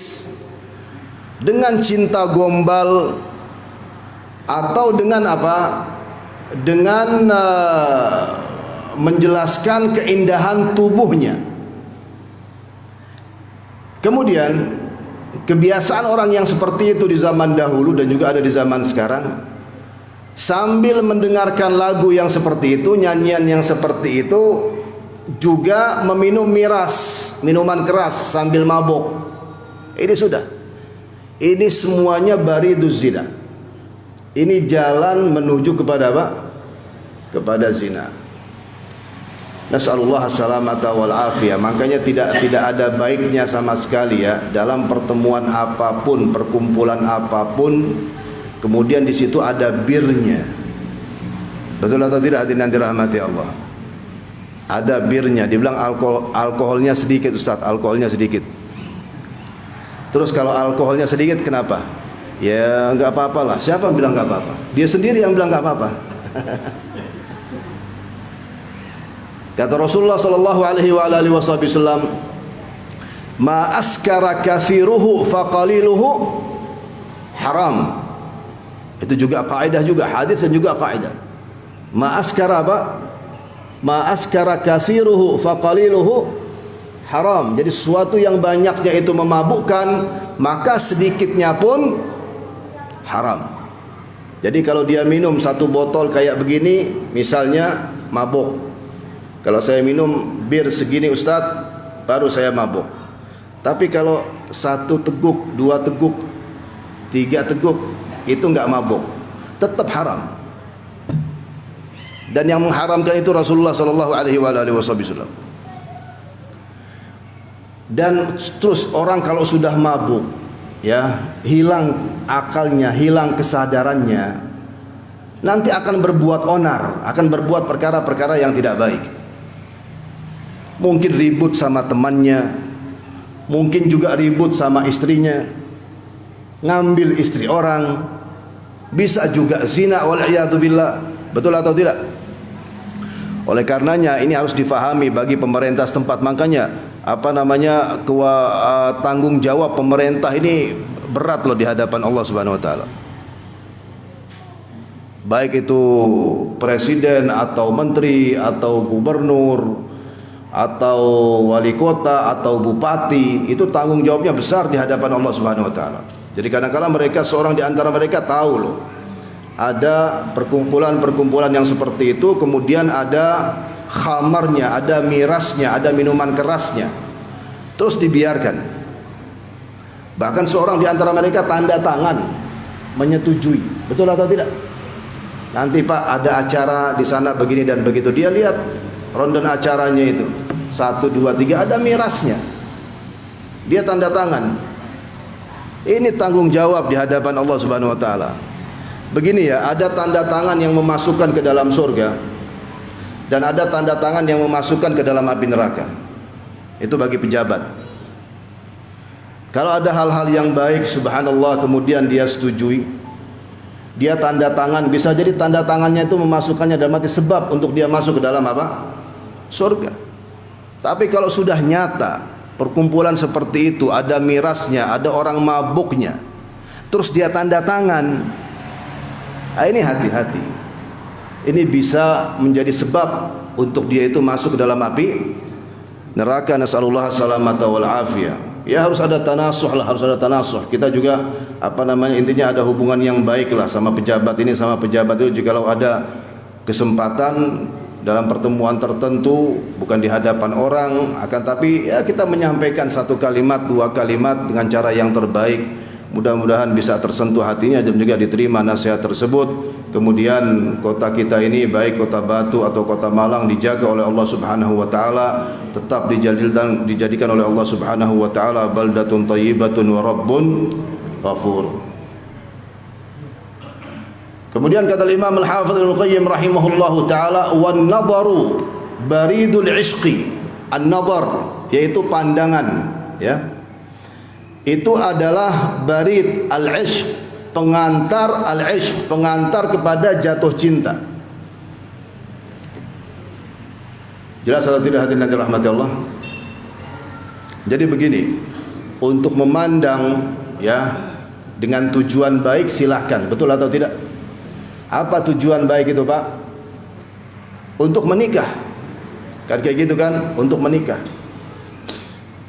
Speaker 2: dengan cinta gombal, atau dengan apa? Dengan menjelaskan keindahan tubuhnya. Kemudian kebiasaan orang yang seperti itu di zaman dahulu dan juga ada di zaman sekarang, sambil mendengarkan lagu yang seperti itu, nyanyian yang seperti itu, juga meminum miras, minuman keras sambil mabuk. Ini sudah. Ini semuanya bariduz zina. Ini jalan menuju kepada apa? Kepada zina. Nas'alullah salamata wal afiyah. Makanya tidak ada baiknya sama sekali ya dalam pertemuan apapun, perkumpulan apapun, kemudian di situ ada birnya. Betul atau tidak hadirin yang dirahmati Allah? Ada birnya. Dibilang alkoholnya sedikit, Ustaz, alkoholnya sedikit. Terus kalau alkoholnya sedikit kenapa? Ya enggak apa-apalah. Siapa yang bilang enggak apa-apa? Dia sendiri yang bilang enggak apa-apa. Kata Rasulullah sallallahu alaihi wasallam, "Ma askara kathiruhu faqaliluhu haram." Itu juga kaidah juga, hadis dan juga kaidah. Ma askara apa? Ma askara kathiruhu faqaliluhu haram. Jadi sesuatu yang banyaknya itu memabukkan, maka sedikitnya pun haram. Jadi kalau dia minum satu botol kayak begini, misalnya mabuk. Kalau saya minum bir segini Ustadz, baru saya mabuk. Tapi kalau 1 teguk, 2 teguk, 3 teguk, itu enggak mabuk, tetap haram. Dan yang mengharamkan itu Rasulullah sallallahu alaihi wasallam. Dan terus orang kalau sudah mabuk, ya, hilang akalnya, hilang kesadarannya, nanti akan berbuat onar, akan berbuat perkara-perkara yang tidak baik. Mungkin ribut sama temannya, mungkin juga ribut sama istrinya, ngambil istri orang, bisa juga zina wal'iyadzubillah. Betul atau tidak? Oleh karenanya ini harus difahami bagi pemerintah setempat. Makanya tanggung jawab pemerintah ini berat loh di hadapan Allah Subhanahu wa taala. Baik itu presiden atau menteri atau gubernur atau wali kota atau bupati, itu tanggung jawabnya besar di hadapan Allah Subhanahu wa taala. Jadi kadang-kadang mereka, seorang di antara mereka tahu loh, ada perkumpulan-perkumpulan yang seperti itu, kemudian ada khamarnya, ada mirasnya, ada minuman kerasnya, terus dibiarkan. Bahkan seorang di antara mereka tanda tangan menyetujui. Betul atau tidak? Nanti Pak ada acara di sana begini dan begitu, dia lihat ronde acaranya itu 1, 2, 3 ada mirasnya, dia tanda tangan. Ini tanggung jawab di hadapan Allah Subhanahu wa taala. Begini ya, ada tanda tangan yang memasukkan ke dalam surga dan ada tanda tangan yang memasukkan ke dalam api neraka. Itu bagi pejabat. Kalau ada hal-hal yang baik, subhanallah, kemudian dia setujui, dia tanda tangan, bisa jadi tanda tangannya itu memasukkannya dalam hati, sebab untuk dia masuk ke dalam apa? Surga. Tapi kalau sudah nyata perkumpulan seperti itu, ada mirasnya, ada orang mabuknya, terus dia tanda tangan, ini hati-hati. Ini bisa menjadi sebab untuk dia itu masuk ke dalam api neraka. Nasallallahu salamata wal afiyah. Ya harus ada tanasuh lah, harus ada tanasuh. Kita juga intinya ada hubungan yang baik lah sama pejabat ini, sama pejabat itu. Jikalau ada kesempatan dalam pertemuan tertentu, bukan di hadapan orang, akan tapi ya kita menyampaikan 1 kalimat, 2 kalimat dengan cara yang terbaik. Mudah-mudahan bisa tersentuh hatinya dan juga diterima nasihat tersebut. Kemudian kota kita ini, baik kota Batu atau kota Malang, dijaga oleh Allah Subhanahu wa taala, tetap dijadikan oleh Allah Subhanahu wa taala baldatun thayyibatun wa rabbun ghafur. Kemudian kata Imam Al-Hafidz Ibnu Qayyim rahimahullahu taala, wan nadharu baridul ishqi. An-nadhar yaitu pandangan, ya. Itu adalah barid al-ishq, pengantar al-ishq, pengantar kepada jatuh cinta. Jelas atau tidak hadirin dirahmati Allah? Jadi begini, untuk memandang ya dengan tujuan baik silahkan, betul atau tidak? Apa tujuan baik itu Pak? Untuk menikah, kan kayak gitu kan? Untuk menikah.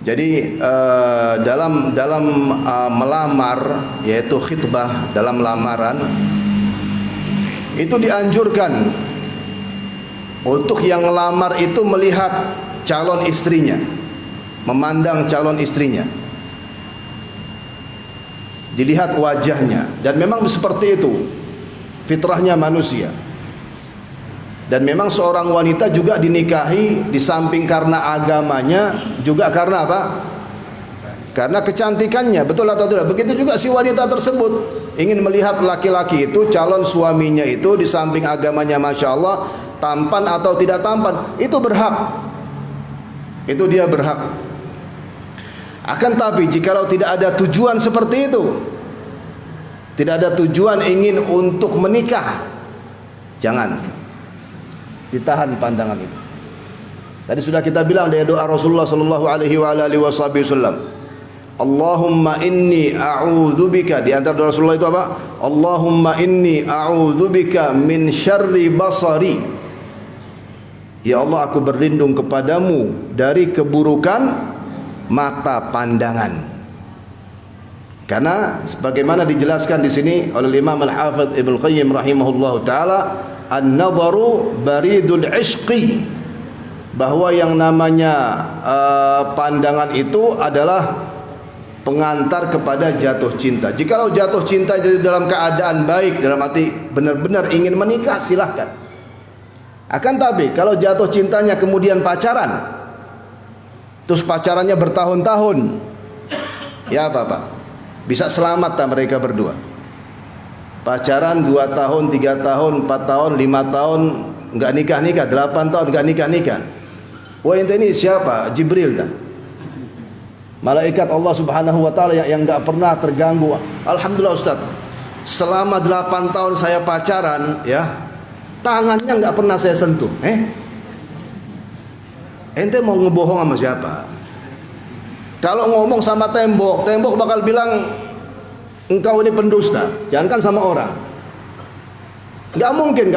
Speaker 2: Jadi dalam melamar, yaitu khitbah, dalam lamaran itu dianjurkan untuk yang melamar itu melihat calon istrinya, memandang calon istrinya, dilihat wajahnya, dan memang seperti itu. fitrahnya manusia. Dan memang seorang wanita juga dinikahi di samping karena agamanya, juga karena apa? Karena kecantikannya, betul atau tidak? Begitu juga si wanita tersebut ingin melihat laki-laki itu, calon suaminya itu, di samping agamanya Masya Allah, tampan atau tidak tampan, itu berhak. Itu dia berhak. Akan tapi jikalau tidak ada tujuan seperti itu, tidak ada tujuan ingin untuk menikah, jangan, ditahan pandangan itu. Tadi sudah kita bilang dari doa Rasulullah sallallahu alaihi wasallam, Allahumma inni a'udzubika, di antara doa Rasulullah itu apa? Allahumma inni a'udzubika min syarri basari. Ya Allah, aku berlindung kepadamu dari keburukan mata pandangan. Karena sebagaimana dijelaskan di sini oleh Imam Al-Hafidz Ibnu Qayyim rahimahullahu taala, an-nadharu baridul ishqi, bahwa yang namanya pandangan itu adalah pengantar kepada jatuh cinta. Jikalau jatuh cinta dalam keadaan baik, dalam arti benar-benar ingin menikah, silahkan. Akan tapi kalau jatuh cintanya kemudian pacaran, terus pacarannya bertahun-tahun, ya Bapak, bisa selamat tak mereka berdua? Pacaran 2 tahun, 3 tahun, 4 tahun, 5 tahun enggak nikah-nikah, 8 tahun enggak nikah-nikah. Wah, ente ini siapa? Jibril kan? Malaikat Allah Subhanahu wa taala yang enggak pernah terganggu. Alhamdulillah Ustaz, selama 8 tahun saya pacaran, ya, tangannya enggak pernah saya sentuh. Ente mau ngebohong sama siapa? Kalau ngomong sama tembok, tembok bakal bilang engkau ini pendusta. Jangankan sama orang, enggak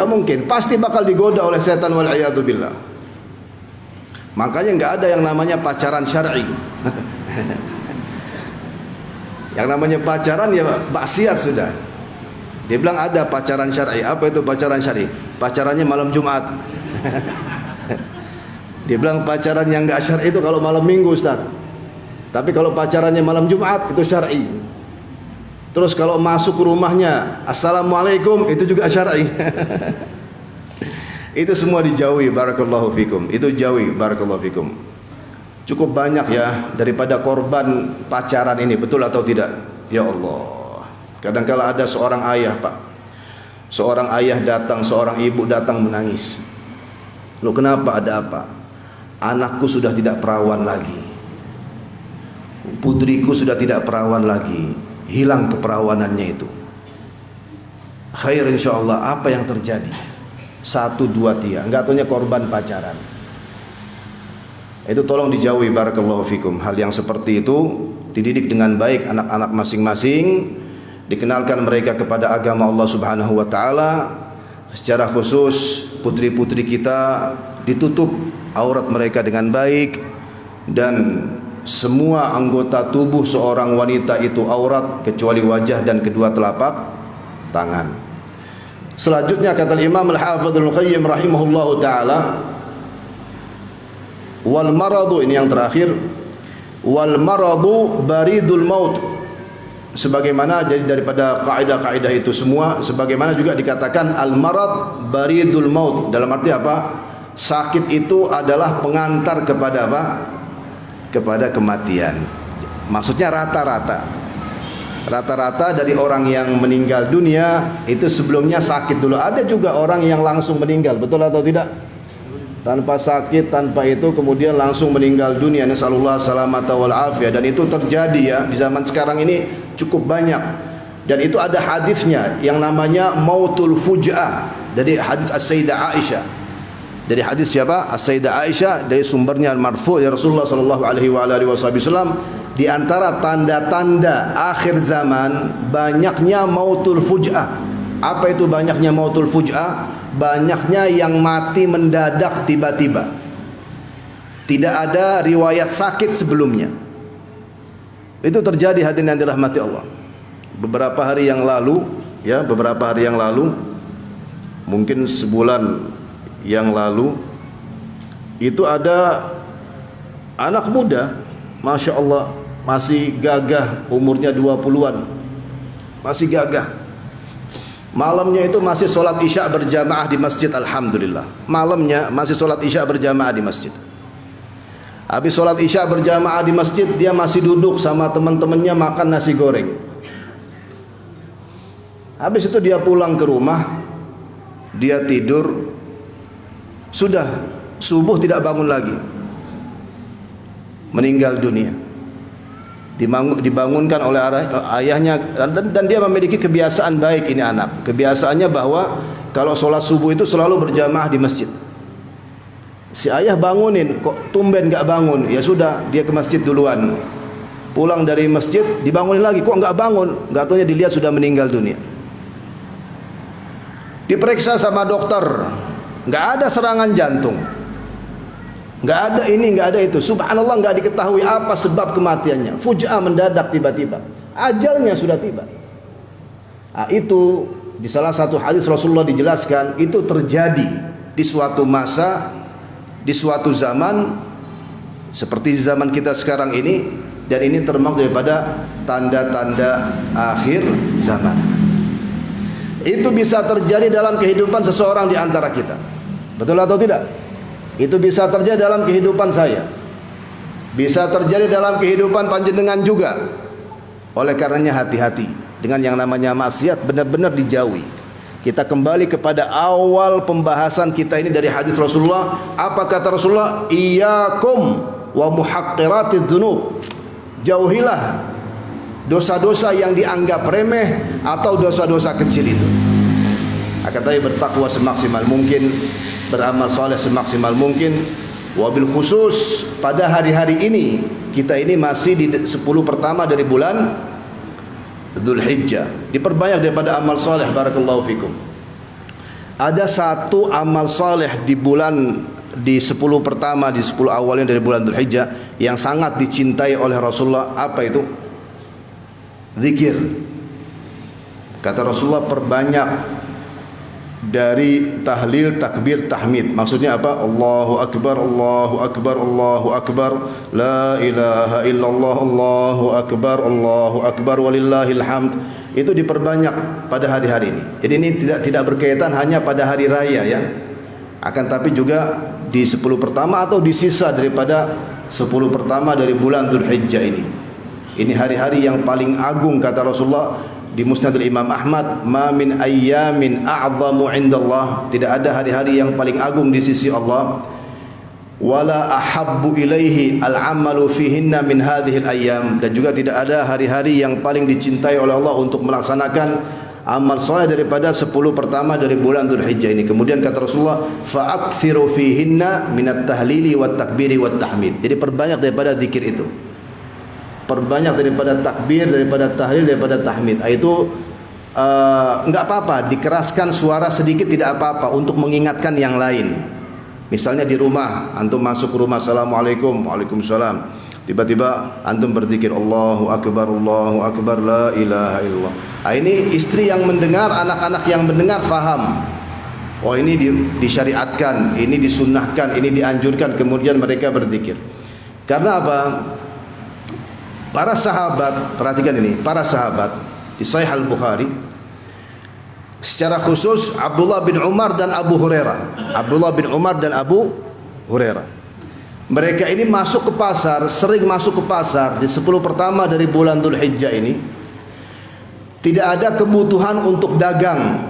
Speaker 2: mungkin, pasti bakal digoda oleh setan, wal iyadu billah. Makanya enggak ada yang namanya pacaran syar'i. Yang namanya pacaran ya maksiat sudah. Dia bilang ada pacaran syar'i. Apa itu pacaran syar'i? Pacarannya malam Jumat. Dia bilang pacaran yang enggak syar'i itu kalau malam Minggu, Ustaz. Tapi kalau pacarannya malam Jumat itu syar'i. Terus kalau masuk ke rumahnya assalamualaikum, itu juga syar'i. Itu semua dijauhi, barakallahu fikum. Itu jauhi, barakallahu fikum. Cukup banyak ya daripada korban pacaran ini, betul atau tidak? Ya Allah, kadang-kala ada seorang ayah, Pak, seorang ayah datang, seorang ibu datang menangis. Loh, kenapa, ada apa? Anakku sudah tidak perawan lagi, putriku sudah tidak perawan lagi, hilang keperawanannya itu. Khair insyaallah. Apa yang terjadi? 1, 2, 3, enggak taunya korban pacaran. Itu tolong dijauhi, barakallahu fikum. Hal yang seperti itu dididik dengan baik anak-anak masing-masing, dikenalkan mereka kepada agama Allah Subhanahu wa taala. Secara khusus putri-putri kita ditutup aurat mereka dengan baik, dan semua anggota tubuh seorang wanita itu aurat kecuali wajah dan kedua telapak tangan. Selanjutnya kata Imam Al-Hafidz Ibnu Qayyim rahimahullahu taala, wal maradu, ini yang terakhir, wal maradu baridul maut. Sebagaimana jadi daripada kaidah-kaidah itu semua, sebagaimana juga dikatakan al marad baridul maut, dalam arti apa? Sakit itu adalah pengantar kepada apa? Kepada kematian. Maksudnya rata-rata dari orang yang meninggal dunia itu sebelumnya sakit dulu. Ada juga orang yang langsung meninggal, betul atau tidak? Tanpa sakit, tanpa itu kemudian langsung meninggal dunia. Nasallallahu salamata wal afiyah. Dan itu terjadi ya di zaman sekarang ini cukup banyak. Dan itu ada hadisnya yang namanya mautul fuj'ah. Dari hadis As-Sayyidah Aisyah. Dari hadis siapa? As-Sayyidah Aisyah, dari sumbernya marfu' ya Rasulullah sallallahu alaihi wasallam, di antara tanda-tanda akhir zaman banyaknya mautul fuj'ah. Apa itu banyaknya mautul fuj'ah? Banyaknya yang mati mendadak tiba-tiba, tidak ada riwayat sakit sebelumnya. Itu terjadi, hadirin yang dirahmati Allah. Beberapa hari yang lalu, mungkin sebulan yang lalu, itu ada anak muda, Masya Allah, masih gagah, umurnya 20-an, masih gagah, Malamnya itu masih sholat isya berjamaah di masjid, alhamdulillah. Malamnya masih sholat isya berjamaah di masjid. Habis sholat isya berjamaah di masjid, dia masih duduk sama teman-temannya makan nasi goreng. Habis itu dia pulang ke rumah, dia tidur, sudah subuh tidak bangun lagi, meninggal dunia. Dibangunkan oleh ayahnya, dan dia memiliki kebiasaan baik ini anak. Kebiasaannya bahwa kalau sholat subuh itu selalu berjamaah di masjid. Si ayah bangunin, kok tumben gak bangun? Ya sudah, dia ke masjid duluan. Pulang dari masjid, dibangunin lagi, kok gak bangun? Gak taunya dilihat sudah meninggal dunia. Diperiksa sama dokter, gak ada serangan jantung, gak ada ini, gak ada itu. Subhanallah, gak diketahui apa sebab kematiannya. Fuja'ah, mendadak, tiba-tiba ajalnya sudah tiba. Nah, itu di salah satu hadis Rasulullah dijelaskan, itu terjadi di suatu masa, di suatu zaman seperti zaman kita sekarang ini, dan ini termasuk daripada tanda-tanda akhir zaman. Itu bisa terjadi dalam kehidupan seseorang di antara kita. Betul atau tidak? Itu bisa terjadi dalam kehidupan saya, bisa terjadi dalam kehidupan panjenengan juga. Oleh karenanya hati-hati dengan yang namanya maksiat, benar-benar dijauhi. Kita kembali kepada awal pembahasan kita ini dari hadis Rasulullah. Apa kata Rasulullah? Iyyakum wa muhaqqiratiz dzunub. Jauhilah dosa-dosa yang dianggap remeh atau dosa-dosa kecil itu. Akan tetapi bertakwa semaksimal mungkin, beramal saleh semaksimal mungkin. Wabil khusus pada hari-hari ini, kita ini masih di 10 pertama dari bulan Dzulhijjah. Diperbanyak daripada amal saleh, barakallahu fikum. Ada satu amal saleh di 10 pertama, di 10 awalnya dari bulan Dzulhijjah yang sangat dicintai oleh Rasulullah. Apa itu? Zikir. Kata Rasulullah, perbanyak dari tahlil, takbir, tahmid. Maksudnya apa? Allahu Akbar, Allahu Akbar, Allahu Akbar, la ilaha illallah, Allahu Akbar, walillahil hamd. Itu diperbanyak pada hari-hari ini. Jadi ini tidak berkaitan hanya pada hari raya ya. Akan tapi juga di 10 pertama atau di sisa daripada 10 pertama dari bulan Dzulhijjah ini. Ini hari-hari yang paling agung kata Rasulullah di Musnad Imam Ahmad, ma min ayyamin a'zamu indallah, tidak ada hari-hari yang paling agung di sisi Allah, wala ahabbu ilaihi al-amalu fihinna min hadhihi al-ayyam, dan juga tidak ada hari-hari yang paling dicintai oleh Allah untuk melaksanakan amal soleh daripada 10 pertama dari bulan Dzulhijjah ini. Kemudian kata Rasulullah, fa'aktsiru fihinna minat tahlili wat takbiri wat tahmid. Jadi perbanyak daripada zikir itu, perbanyak daripada takbir, daripada tahlil, daripada tahmid. Itu enggak apa-apa, dikeraskan suara sedikit tidak apa-apa untuk mengingatkan yang lain. Misalnya di rumah, antum masuk ke rumah, assalamualaikum, waalaikumsalam. Tiba-tiba antum berzikir Allahu Akbar, la ilaha illallah. Nah, ini istri yang mendengar, anak-anak yang mendengar faham. Oh, ini disyariatkan, ini disunnahkan, ini dianjurkan, kemudian mereka berzikir. Karena apa? Para sahabat, perhatikan ini, para sahabat di Sahih Al-Bukhari, secara khusus Abdullah bin Umar dan Abu Hurairah. Abdullah bin Umar dan Abu Hurairah. Mereka ini masuk ke pasar, sering masuk ke pasar di 10 pertama dari bulan Dzulhijjah ini. Tidak ada kebutuhan untuk dagang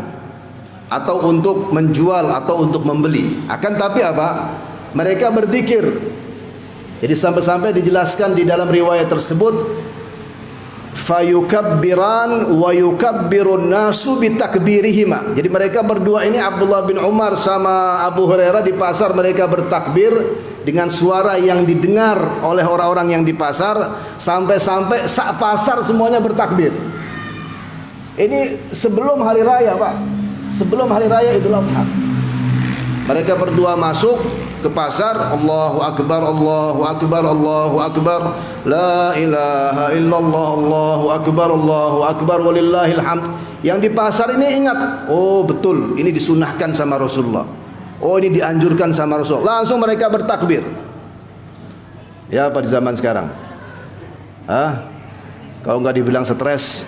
Speaker 2: atau untuk menjual atau untuk membeli. Akan tapi apa? Mereka berzikir. Jadi sampai-sampai dijelaskan di dalam riwayat tersebut, fayukabbiran wa yukabbirun nasu bitakbirihima. Jadi mereka berdua ini, Abdullah bin Umar sama Abu Hurairah, di pasar mereka bertakbir dengan suara yang didengar oleh orang-orang yang di pasar, sampai-sampai sak pasar semuanya bertakbir. Ini sebelum hari raya, Pak. Sebelum hari raya Idul Adha. Mereka berdua masuk ke pasar, Allahu Akbar, Allahu Akbar, Allahu Akbar, la ilaha illallah, Allahu Akbar, walillahil hamd. Yang di pasar ini ingat, oh betul, ini disunahkan sama Rasulullah. Oh, ini dianjurkan sama Rasulullah. Langsung mereka bertakbir. Ya, apa di zaman sekarang? Kalau nggak dibilang stres,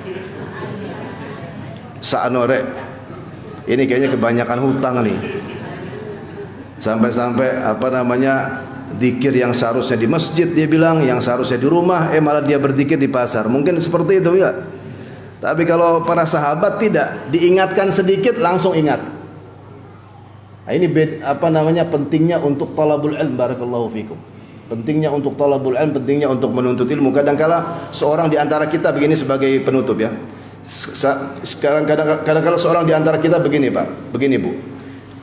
Speaker 2: saanore Ini kayaknya kebanyakan hutang nih. Sampai-sampai zikir yang seharusnya di masjid dia bilang, yang seharusnya di rumah, malah dia berzikir di pasar. Mungkin seperti itu ya. Tapi kalau para sahabat tidak, diingatkan sedikit langsung ingat. Nah, ini pentingnya untuk talabul ilm, barakallahu fikum. Pentingnya untuk talabul ilm, pentingnya untuk menuntut ilmu. Kadang-kala seorang di antara kita begini sebagai penutup ya. Kadang-kala seorang di antara kita begini Pak, begini Bu.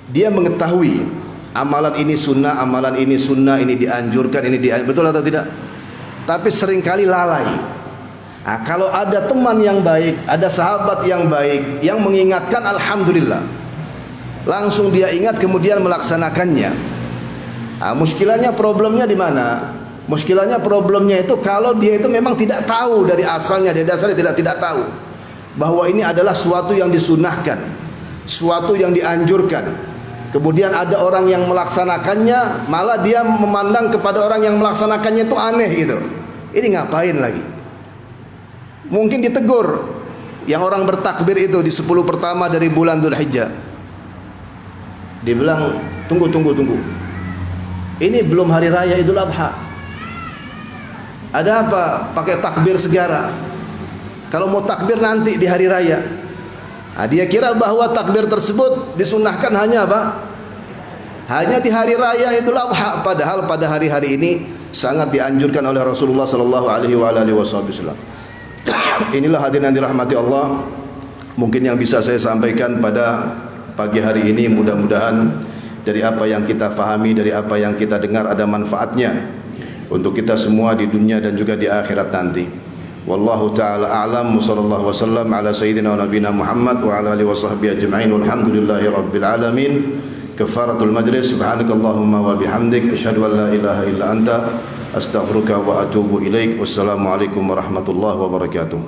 Speaker 2: Dia mengetahui amalan ini sunnah, ini dianjurkan, betul atau tidak? Tapi seringkali lalai. Nah, kalau ada teman yang baik, ada sahabat yang baik yang mengingatkan, alhamdulillah. Langsung dia ingat kemudian melaksanakannya. Nah, muskilahnya problemnya di mana? Muskilahnya problemnya itu kalau dia itu memang tidak tahu dari asalnya, dari dasarnya tidak tahu bahwa ini adalah suatu yang disunahkan, suatu yang dianjurkan. Kemudian ada orang yang melaksanakannya, malah dia memandang kepada orang yang melaksanakannya itu aneh gitu. Ini ngapain lagi? Mungkin ditegur yang orang bertakbir itu di 10 pertama dari bulan Dzulhijjah. Dia bilang, tunggu. Ini belum hari raya Idul Adha. Ada apa pakai takbir segala? Kalau mau takbir nanti di hari raya. Nah, dia kira bahwa takbir tersebut disunahkan hanya apa? Hanya di hari raya Idul Adha, padahal pada hari-hari ini sangat dianjurkan oleh Rasulullah sallallahu alaihi wasallam. Inilah hadirin yang dirahmati Allah, mungkin yang bisa saya sampaikan pada pagi hari ini. Mudah-mudahan dari apa yang kita fahami, dari apa yang kita dengar ada manfaatnya untuk kita semua di dunia dan juga di akhirat nanti. Wallahu ta'ala a'lam. Sallallahu wasallam ala sayyidina wa nabina Muhammad wa ala alihi wa sahbihi ajma'in. Walhamdulillahi rabbil alamin. Kafaratul majlis. Subhanakallahumma wa bihamdik asyhadu an la ilaha illa anta astaghfiruka wa atubu ilaik. Wassalamualaikum warahmatullahi wabarakatuh.